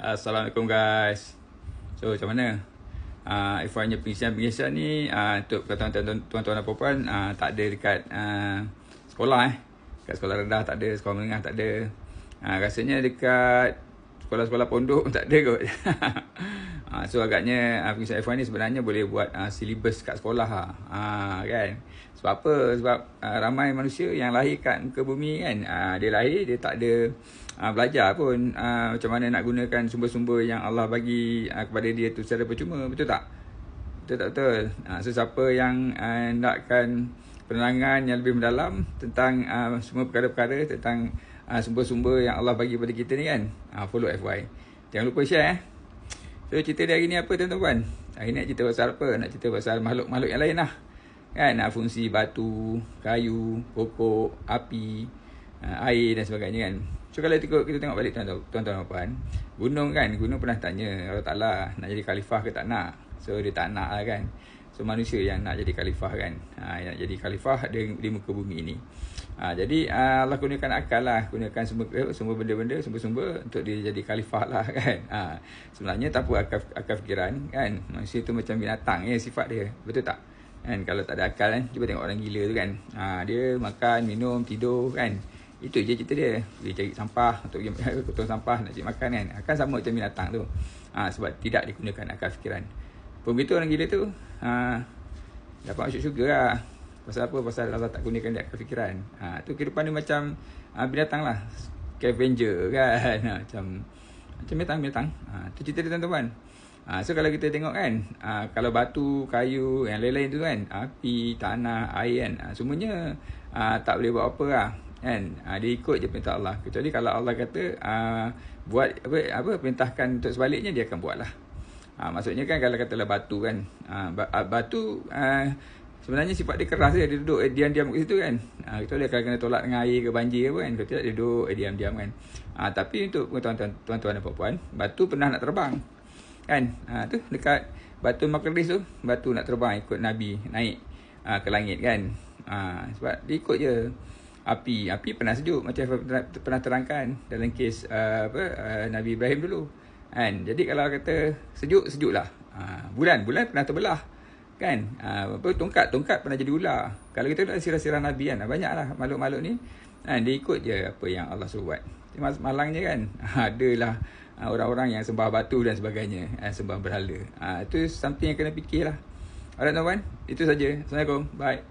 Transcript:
Assalamualaikum guys. So macam mana? F1 nya pengisian ni untuk tuan-tuan dan puan tak ada dekat sekolah Dekat sekolah rendah tak ada, sekolah menengah tak ada. Rasanya dekat sekolah-sekolah pondok tak ada kot. So agaknya pengisian F1 ni sebenarnya boleh buat silibus kat sekolah kan. Sebab apa? Sebab ramai manusia yang lahir kat muka bumi kan. Dia lahir dia tak ada belajar pun macam mana nak gunakan sumber-sumber yang Allah bagi kepada dia tu secara percuma. Betul tak? Betul. So siapa yang nakkan penerangan yang lebih mendalam tentang semua perkara-perkara tentang sumber-sumber yang Allah bagi kepada kita ni kan, follow FY. Jangan lupa share. So cerita dia hari ni apa tuan-tuan? Hari ni nak cerita pasal apa? Nak cerita pasal makhluk-makhluk yang lain lah kan. Fungsi batu, kayu, pokok, api, air dan sebagainya kan. So kalau kita tengok balik tuan-tuan dan puan, gunung pernah tanya Allah Ta'ala nak jadi khalifah ke tak nak. So dia tak nak lah kan. So manusia yang nak jadi khalifah kan, yang nak jadi khalifah di muka bumi ini. Jadi Allah gunakan akal lah, gunakan semua benda-benda, sumber-sumber untuk dia jadi khalifah lah kan. Sebenarnya tanpa akal fikiran kan, manusia tu macam binatang sifat dia. Betul tak? Kan kalau tak ada akal kan, cuba tengok orang gila tu kan. Dia makan, minum, tidur kan. Itu je cerita dia. Dia cari sampah untuk pergi potong sampah, nak cari makan kan. Akan sama macam binatang tu. Sebab tidak digunakan akal fikiran. Pun begitu orang gila tu dapat masuk syurga lah. Pasal apa? Pasal Allah tak gunakan dia akal fikiran. Tu kehidupan dia macam binatang lah, scavenger kan. Macam binatang. Tu cerita dia tuan-tuan. So kalau kita tengok kan, kalau batu, kayu, yang lain-lain tu kan, api, tanah, air kan, semuanya tak boleh buat apa lah kan. Dia ikut je perintah Allah. Kecuali kalau Allah kata buat apa perintahkan untuk sebaliknya, dia akan buat lah. Maksudnya kan kalau katalah batu kan, batu sebenarnya sifat dia keras dia duduk diam-diam kat situ kan. Kecuali kalau kena tolak dengan air ke banjir apa kan, kalau tidak dia duduk diam-diam kan. Tapi untuk tuan-tuan dan puan, batu pernah nak terbang kan. Tu dekat batu Maqdis tu, batu nak terbang ikut Nabi naik ke langit kan. Sebab dia ikut je. Api pernah sejuk macam pernah terangkan dalam kes Nabi Ibrahim dulu kan. Jadi kalau kata sejuklah. Bulan pernah terbelah kan. Tongkat pernah jadi ular. Kalau kita lihat sirah-sirah Nabi kan, banyaklah makhluk-makhluk ni dia ikut je apa yang Allah suruh buat. Malangnya kan adalah orang-orang yang sembah batu dan sebagainya, sembah berhala. Itu something yang kena fikirlah. Alright tuan-tuan, itu saja. Assalamualaikum. Bye.